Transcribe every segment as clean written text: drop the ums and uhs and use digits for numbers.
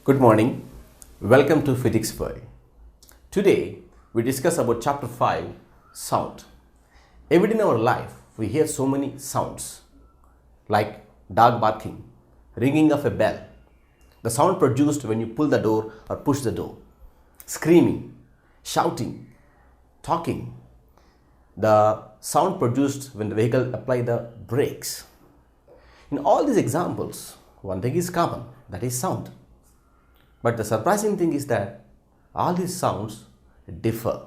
Good morning. Welcome to Physics World. Today we discuss about chapter 5, sound. Every day in our life we hear so many sounds like dog barking, ringing of a bell, the sound produced when you pull the door or push the door, screaming, shouting, talking, the sound produced when the vehicle apply the brakes. In all these examples, one thing is common, that is sound. But the surprising thing is that all these sounds differ.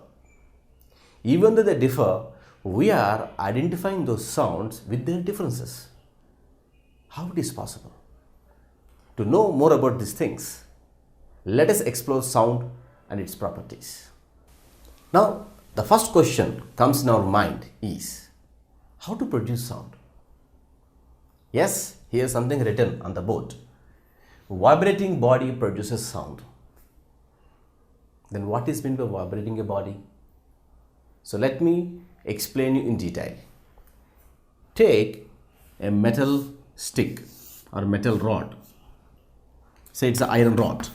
Even though they differ, we are identifying those sounds with their differences. How it is possible? To know more about these things, let us explore sound and its properties. Now, the first question comes in our mind is, how to produce sound? Yes, here is something written on the board. Vibrating body produces sound. Then what is meant by vibrating a body? So let me explain you in detail. Take a metal stick or metal rod. Say it's an iron rod.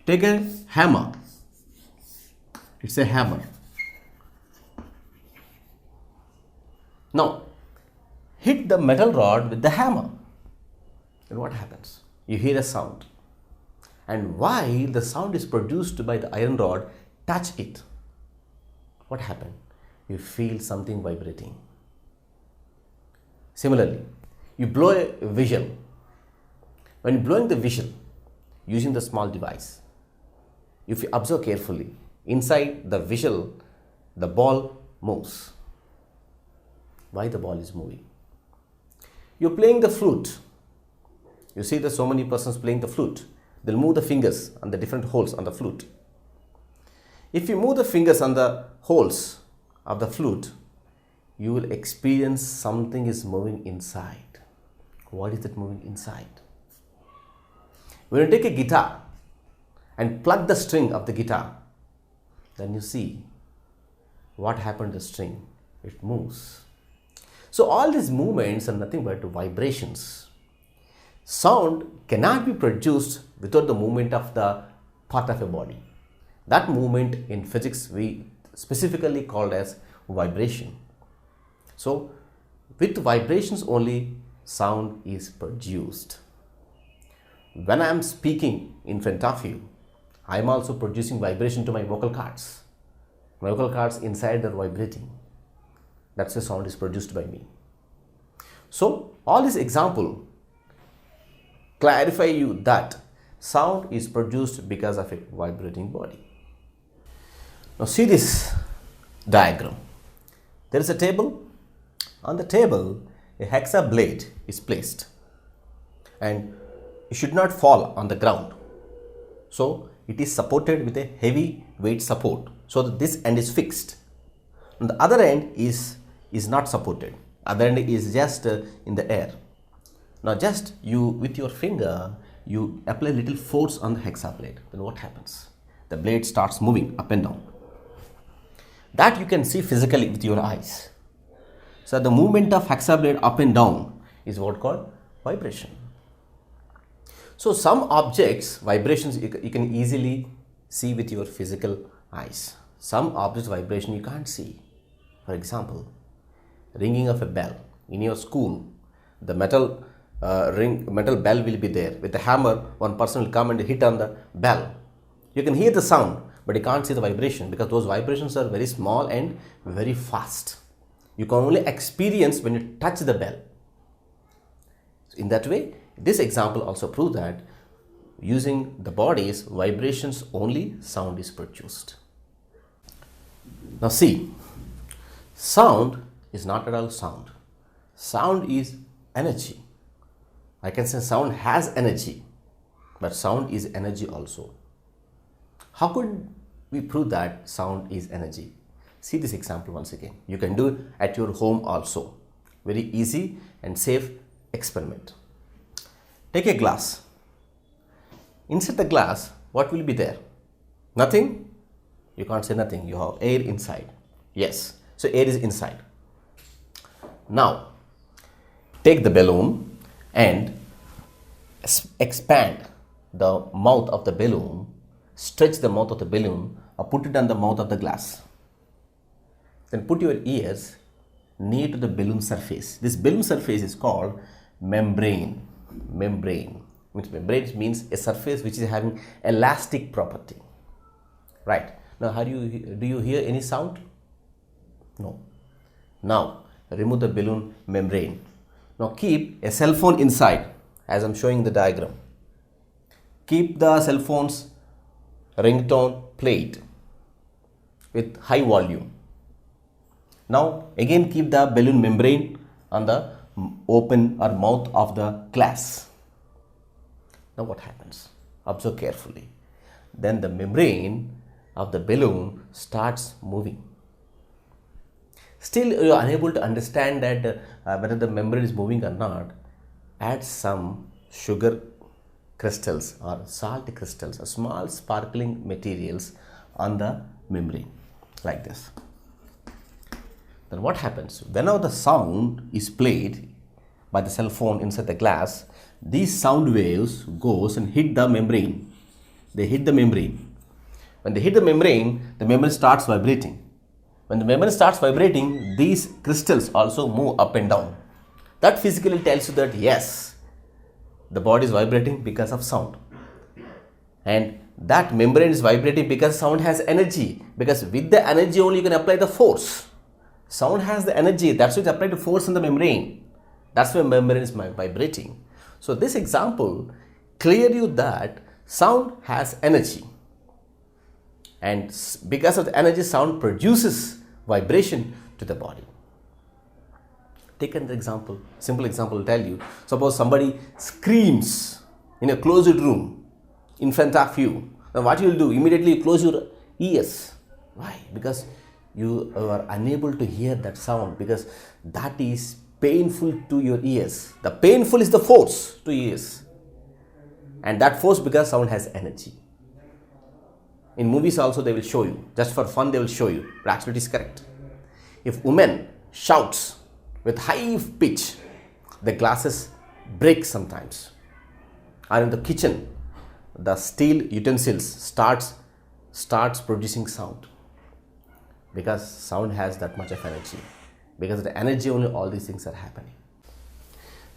Take a hammer. It's a hammer. Now, hit the metal rod with the hammer. Then what happens? You hear a sound. And while the sound is produced by the iron rod, touch it. What happened? You feel something vibrating. Similarly, you blow a whistle. When blowing the whistle using the small device, if you observe carefully, inside the whistle, the ball moves. Why the ball is moving? You're playing the flute. You see there's so many persons playing the flute. They'll move the fingers on the different holes on the flute. If you move the fingers on the holes of the flute, you will experience something is moving inside. What is it moving inside? When you take a guitar and plug the string of the guitar, then you see what happened to the string. It moves. So all these movements are nothing but vibrations. Sound cannot be produced without the movement of the part of a body. That movement in physics we specifically called as vibration. So with vibrations only sound is produced. When I am speaking in front of you, I am also producing vibration to my vocal cords. My vocal cords inside are vibrating. That's the sound is produced by me. So all this example clarify you that sound is produced because of a vibrating body. Now see this diagram. There is a table. On the table, a hexa blade is placed and it should not fall on the ground. So it is supported with a heavy weight support so that this end is fixed. And the other end is not supported. Other end is just in the air. Now just you with your finger, you apply little force on the hexa blade. Then what happens? The blade starts moving up and down. That you can see physically with your eyes. So the movement of hexa blade up and down is what called vibration. So some objects, vibrations you can easily see with your physical eyes. Some objects vibration you can't see. For example, ringing of a bell. In your school, the metal bell will be there. With the hammer, one person will come and hit on the bell. You can hear the sound, but you can't see the vibration because those vibrations are very small and very fast. You can only experience when you touch the bell. In that way, this example also proves that using the body's vibrations only sound is produced. Now see, sound is not at all sound. Sound is energy. I can say sound has energy, but sound is energy also. How could we prove that sound is energy? See this example once again. You can do it at your home also. Very easy and safe experiment. Take a glass. Inside the glass, what will be there? Nothing? You can't say nothing. You have air inside. Yes. So air is inside. Now, take the balloon and expand the mouth of the balloon, stretch the mouth of the balloon, or put it on the mouth of the glass. Then put your ears near to the balloon surface. This balloon surface is called membrane. Membrane means a surface which is having elastic property. Right. Now, do you hear any sound? No. Now, remove the balloon membrane. Now, keep a cell phone inside, as I am showing the diagram. Keep the cell phone's ringtone played with high volume. Now, again keep the balloon membrane on the open or mouth of the glass. Now, what happens? Observe carefully. Then the membrane of the balloon starts moving. Still, you are unable to understand that whether the membrane is moving or not. Add some sugar crystals or salt crystals or small sparkling materials on the membrane like this. Then what happens? Whenever the sound is played by the cell phone inside the glass, these sound waves goes and hit the membrane. They hit the membrane. When they hit the membrane starts vibrating. When the membrane starts vibrating, these crystals also move up and down. That physically tells you that yes, the body is vibrating because of sound. And that membrane is vibrating because sound has energy. Because with the energy only you can apply the force. Sound has the energy, that's why you apply the force on the membrane. That's why membrane is vibrating. So this example clears you that sound has energy. And because of the energy, sound produces vibration to the body. Take another example, simple example will tell you. Suppose somebody screams in a closed room in front of you. Now what you will do? Immediately you close your ears. Why? Because you are unable to hear that sound, because that is painful to your ears. The painful is the force to ears. And that force, because sound has energy. In movies also they will show you. Just for fun they will show you. But actually it is correct. If woman shouts with high pitch, the glasses break sometimes. Or in the kitchen, the steel utensils starts producing sound. Because sound has that much of energy. Because of the energy only all these things are happening.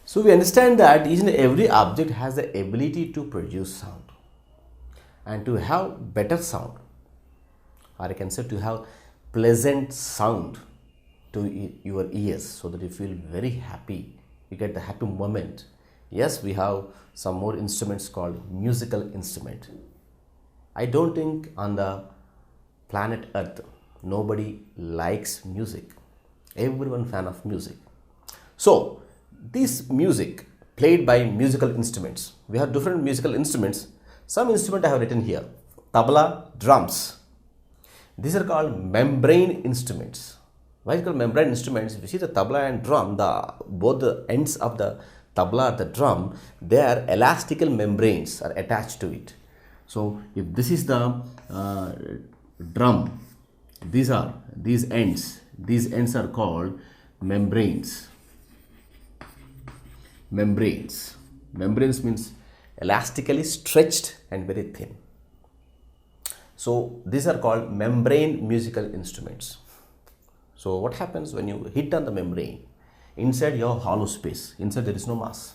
So we understand that each and every object has the ability to produce sound. And to have better sound, or I can say to have pleasant sound to your ears, so that you feel very happy, you get the happy moment. Yes, we have some more instruments called musical instrument. I don't think on the planet Earth nobody likes music. Everyone fan of music. So this music played by musical instruments. We have different musical instruments. Some instrument I have written here. Tabla, drums. These are called membrane instruments. Why is it called membrane instruments? If you see the tabla and drum, both the ends of the tabla or the drum, their elastical membranes are attached to it. So if this is the drum, these ends are called membranes. Membranes means elastically stretched and very thin. So these are called membrane musical instruments. So what happens when you hit on the membrane? Inside your hollow space, inside there is no mass,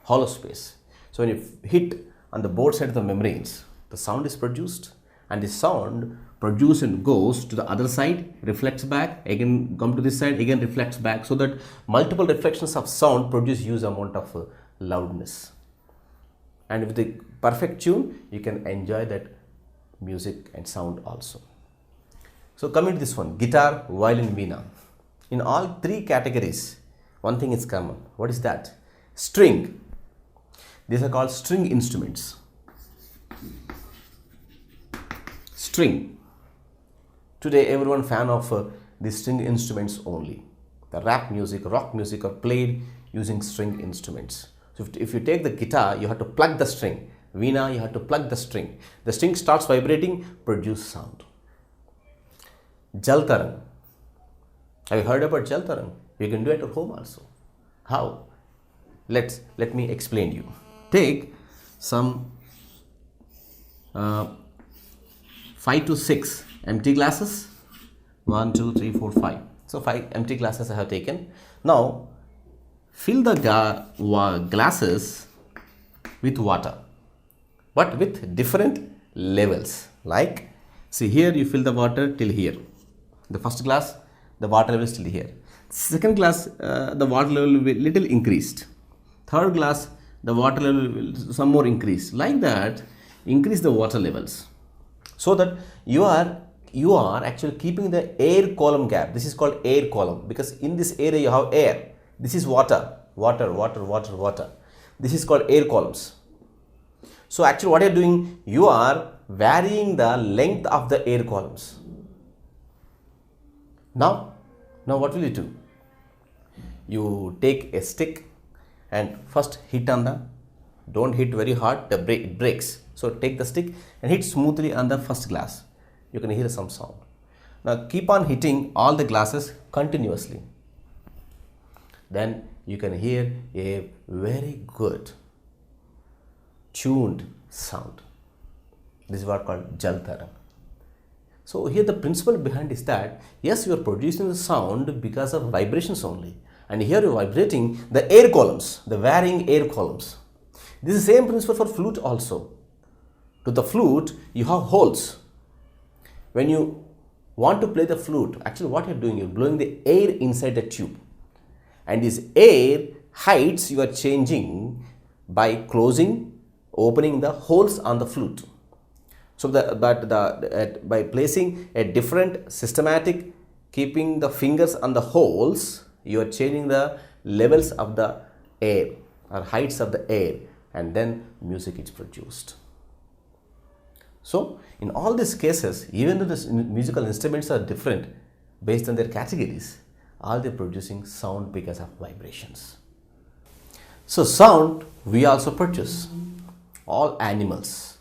hollow space. So when you hit on the both sides of the membranes, the sound is produced, and the sound produced and goes to the other side, reflects back, again come to this side, again reflects back, so that multiple reflections of sound produce huge amount of loudness. And with the perfect tune, you can enjoy that music and sound also. So coming to this one, guitar, violin, veena. In all three categories, one thing is common. What is that? String. These are called string instruments. String. Today everyone fan of the string instruments only. The rap music, rock music are played using string instruments. So if you take the guitar, you have to plug the string. Veena, you have to plug the string. The string starts vibrating, produce sound. Jal tarang. Have you heard about jal tarang? You can do it at home also. How? Let me explain you. take some 5 to 6 empty glasses. 1, 2, 3, 4, 5. So 5 empty glasses I have taken. Now fill the glasses with water, but with different levels. Like, see here, you fill the water till here. The first glass, the water level is till here. Second glass, the water level will be little increased. Third glass, the water level will some more increase. Like that, increase the water levels, so that you are actually keeping the air column gap. This is called air column, because in this area you have air. This is water. This is called air columns. So actually what you are doing, you are varying the length of the air columns. Now what will you do? You take a stick and first hit on the, don't hit very hard, it breaks. So take the stick and hit smoothly on the first glass. You can hear some sound. Now keep on hitting all the glasses continuously. Then you can hear a very good tuned sound. This is what called Jal Tarang. So here the principle behind is that, yes, you are producing the sound because of vibrations only, and here you are vibrating the air columns, the varying air columns. This is the same principle for flute also. To the flute, you have holes. When you want to play the flute, actually what you are doing, you are blowing the air inside the tube, and this air heights you are changing by opening the holes on the flute. So by placing a different systematic, keeping the fingers on the holes, you are changing the levels of the air or heights of the air, and then music is produced. So in all these cases, even though the musical instruments are different based on their categories, all they are producing sound because of vibrations. So sound we also produce. All animals,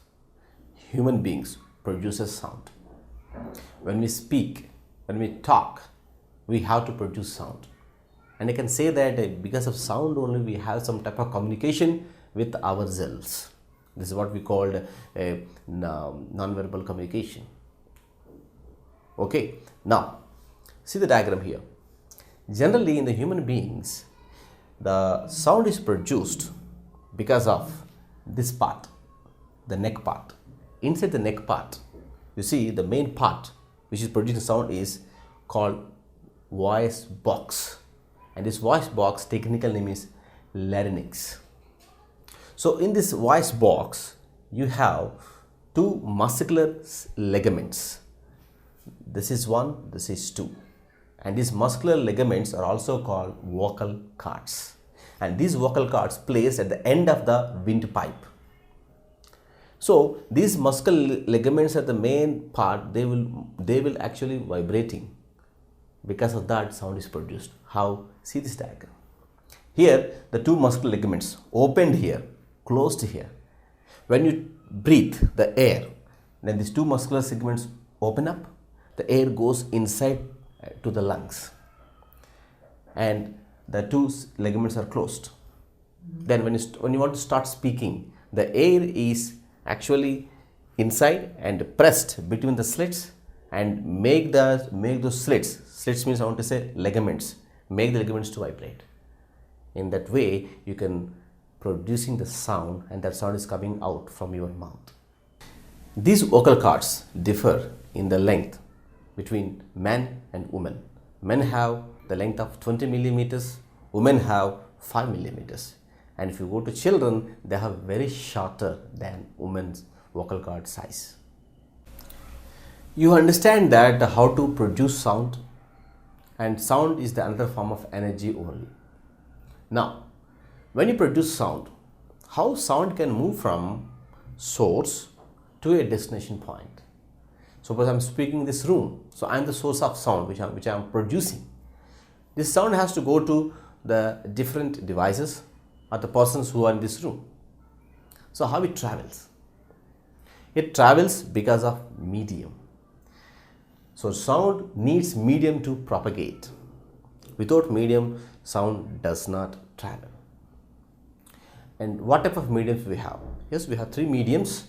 human beings produces sound. When we speak, when we talk, we have to produce sound. And I can say that because of sound only we have some type of communication with ourselves. This is what we called a non-verbal communication. Okay, now see the diagram here. Generally in the human beings, the sound is produced because of this part, the neck part. Inside the neck part, you see the main part which is producing sound is called voice box, and this voice box technical name is larynx. So in this voice box you have two muscular ligaments. This is one, this is two, and these muscular ligaments are also called vocal cords, and these vocal cords placed at the end of the windpipe. So these muscular ligaments are the main part. They will actually vibrating. Because of that, sound is produced. How? See this diagram. Here the two muscular ligaments opened here, closed here. When you breathe the air, then these two muscular segments open up. The air goes inside to the lungs, and the two ligaments are closed. Then when you want to start speaking, the air is actually inside and pressed between the slits and make those slits means I want to say ligaments, make the ligaments to vibrate. In that way you can producing the sound, and that sound is coming out from your mouth. These vocal cords differ in the length between men and women. Men have the length of 20 millimeters, women have 5 millimeters. And if you go to children, they have very shorter than women's vocal cord size. You understand that how to produce sound, and sound is the another form of energy only. Now, when you produce sound, how sound can move from source to a destination point. Suppose I am speaking in this room, so I am the source of sound which I am producing. This sound has to go to the different devices or the persons who are in this room. So how it travels? It travels because of medium. So sound needs medium to propagate. Without medium, sound does not travel. And what type of mediums we have? Yes, we have three mediums.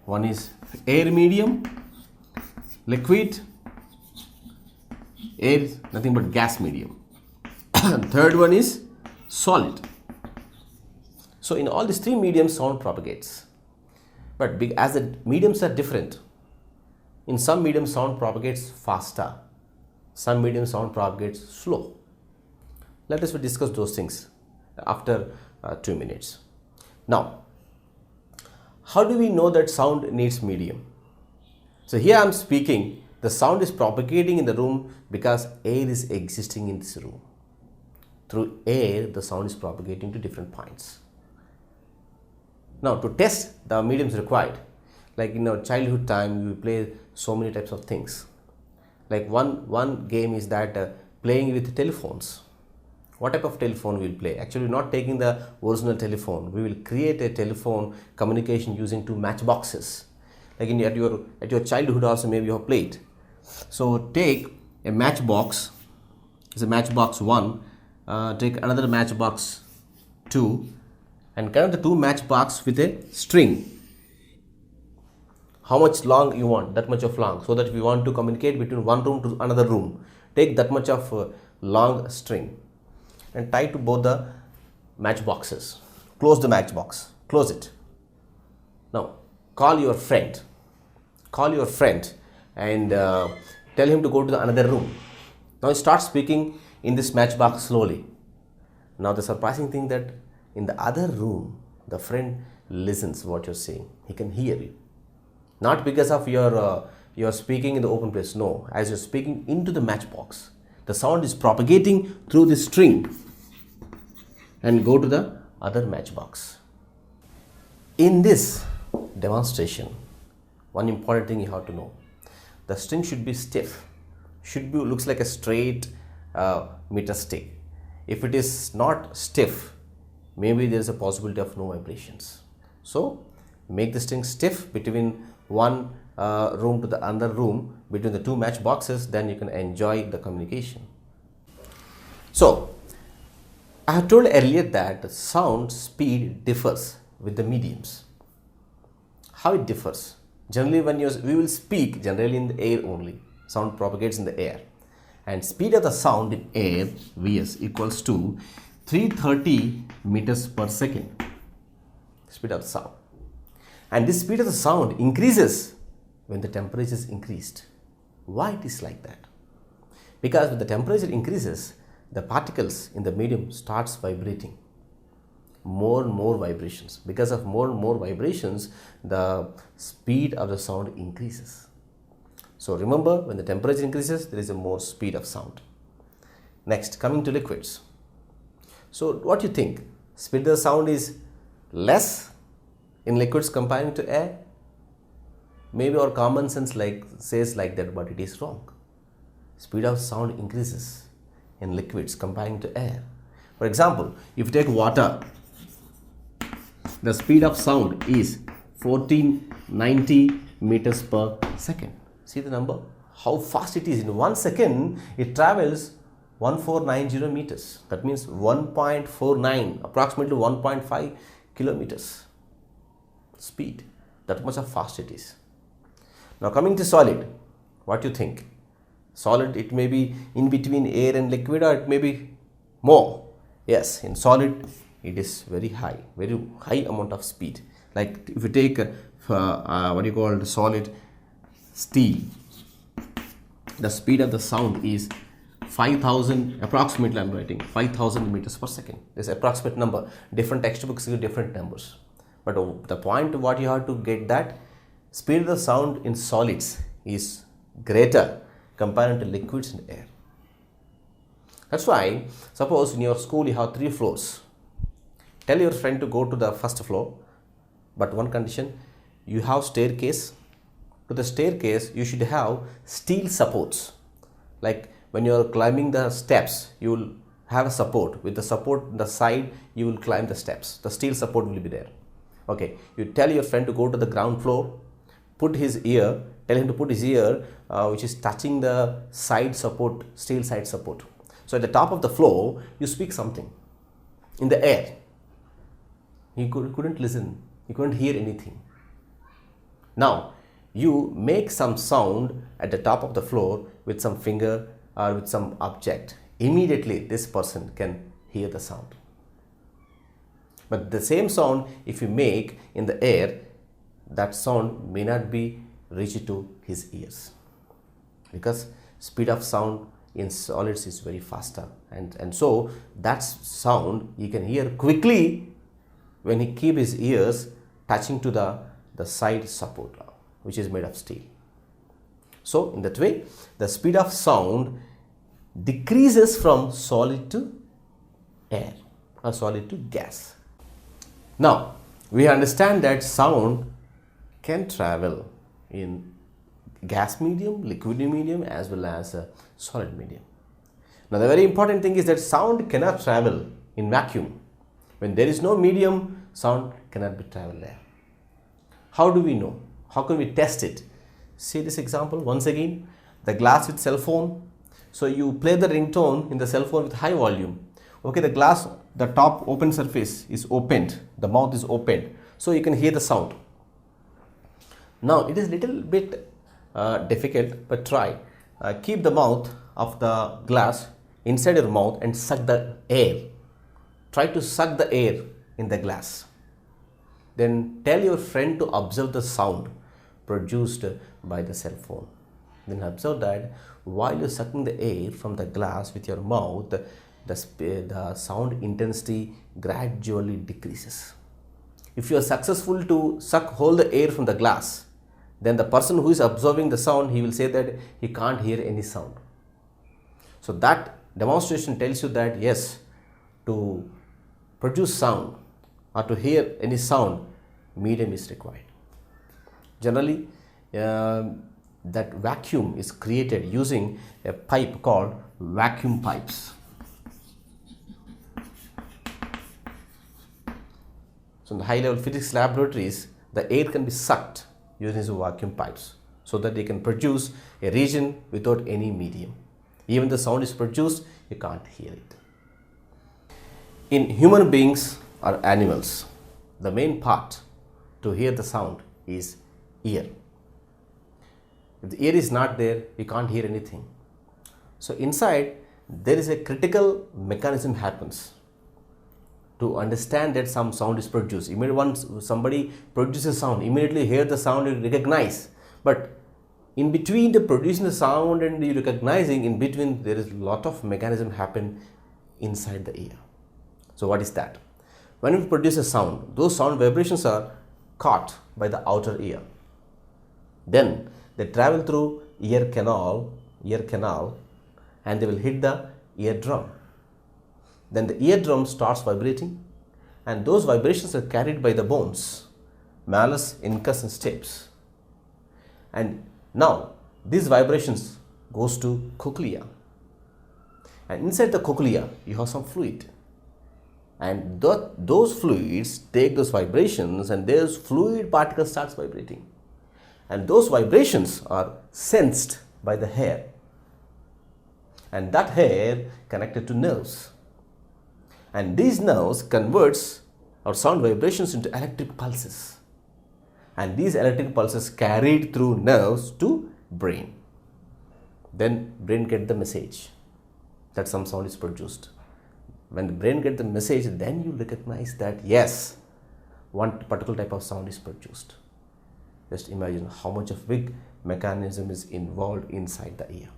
One is air medium, liquid, air is nothing but gas medium. Third one is solid. So in all these three mediums, sound propagates. But as the mediums are different, in some mediums sound propagates faster, some medium sound propagates slow. Let us discuss those things after 2 minutes. Now, how do we know that sound needs medium? So here I am speaking, the sound is propagating in the room because air is existing in this room. Through air, the sound is propagating to different points. Now, to test the mediums required, like in our childhood time, we play so many types of things. Like one game is that playing with telephones. What type of telephone we will play? Actually, not taking the original telephone. We will create a telephone communication using two matchboxes. Like at your childhood also, maybe you have played. So take a matchbox. It's a matchbox 1. Take another matchbox 2, and connect the two matchbox with a string. How much long you want? That much of long. So that if you want to communicate between one room to another room, take that much of long string and tie to both the matchboxes. Close the matchbox. Close it. Now call your friend. Call your friend and tell him to go to the another room. Now start speaking in this matchbox slowly. Now the surprising thing that in the other room, the friend listens what you're saying. He can hear you. Not because of your speaking in the open place. No, as you're speaking into the matchbox, the sound is propagating through the string and go to the other matchbox. In this demonstration, one important thing you have to know: the string should be stiff. Looks like a straight meter stick. If it is not stiff, maybe there is a possibility of no vibrations. So make the string stiff between one room to the other room, between the two matchboxes, then you can enjoy the communication. So I have told earlier that the sound speed differs with the mediums. How it differs? Generally we will speak generally in the air only. Sound propagates in the air, and speed of the sound in air, Vs, equals to 330 meters per second. Speed of the sound. And this speed of the sound increases when the temperature is increased. Why it is like that? Because when the temperature increases, the particles in the medium starts vibrating. More and more vibrations. Because of more and more vibrations, the speed of the sound increases. So remember, when the temperature increases, there is a more speed of sound. Next, coming to liquids. So what do you think? Speed of the sound is less in liquids comparing to air? Maybe our common sense says like that, but it is wrong. Speed of sound increases in liquids comparing to air. For example, if you take water, the speed of sound is 1490 meters per second. See the number? How fast it is. In 1 second, it travels 1490 meters. That means 1.49, approximately 1.5 kilometers speed. That much of fast it is. Now coming to solid, what do you think? Solid, it may be in between air and liquid, or it may be more. Yes, in solid it is very high amount of speed. Like if you take solid steel, the speed of the sound is 5,000, approximately I'm writing 5,000 meters per second. This approximate number. Different textbooks give different numbers. But the point what you have to get, that speed of the sound in solids is greater compared to liquids and air. That's why, suppose in your school you have 3 floors. Tell your friend to go to the first floor, but one condition: you have staircase. To the staircase, you should have steel supports. Like when you are climbing the steps, you will have a support. With the support on the side, you will climb the steps. The steel support will be there. Okay, you tell your friend to go to the ground floor, tell him to put his ear which is touching the side support, steel side support. So at the top of the floor, you speak something in the air. He couldn't listen. He couldn't hear anything. Now, you make some sound at the top of the floor with some finger or with some object. Immediately, this person can hear the sound. But the same sound, if you make in the air, that sound may not be reached to his ears, because speed of sound in solids is very faster, and so that sound he can hear quickly when he keep his ears touching to the side support, which is made of steel. So in that way, the speed of sound decreases from solid to air or solid to gas. Now we understand that sound can travel in gas medium, liquid medium, as well as a solid medium. Now the very important thing is that sound cannot travel in vacuum. When there is no medium, sound cannot be traveled there. How do we know? How can we test it? See this example once again, the glass with cell phone. So you play the ringtone in the cell phone with high volume. Okay, the glass, the top open surface is opened, the mouth is opened, so you can hear the sound. Now it is little bit difficult, but try. Keep the mouth of the glass inside your mouth and suck the air. Try to suck the air in the glass. Then tell your friend to observe the sound produced by the cell phone. Then observe that while you're sucking the air from the glass with your mouth, the sound intensity gradually decreases. If you are successful to hold the air from the glass, then the person who is observing the sound, he will say that he can't hear any sound. So that demonstration tells you that yes, to produce sound or to hear any sound, medium is required. Generally, that vacuum is created using a pipe called vacuum pipes. So in the high-level physics laboratories, the air can be sucked using these vacuum pipes, so that they can produce a region without any medium. Even the sound is produced, you can't hear it. In human beings or animals, the main part to hear the sound is ear. If the ear is not there, you can't hear anything. So inside, there is a critical mechanism happens to understand that some sound is produced. Immediately once somebody produces sound, immediately hear the sound, you recognize. But in between the producing the sound and the recognizing, in between there is a lot of mechanism happen inside the ear. So what is that? When we produce a sound, those sound vibrations are caught by the outer ear. Then they travel through ear canal, and they will hit the eardrum. Then the eardrum starts vibrating, and those vibrations are carried by the bones, malleus, incus and stapes. And now these vibrations goes to cochlea, and inside the cochlea you have some fluid, and those fluids take those vibrations, and those fluid particles starts vibrating, and those vibrations are sensed by the hair, and that hair connected to nerves. And these nerves converts our sound vibrations into electric pulses, and these electric pulses carried through nerves to brain. Then brain get the message that some sound is produced. When the brain get the message, then you recognize that yes, one particular type of sound is produced. Just imagine how much of big mechanism is involved inside the ear.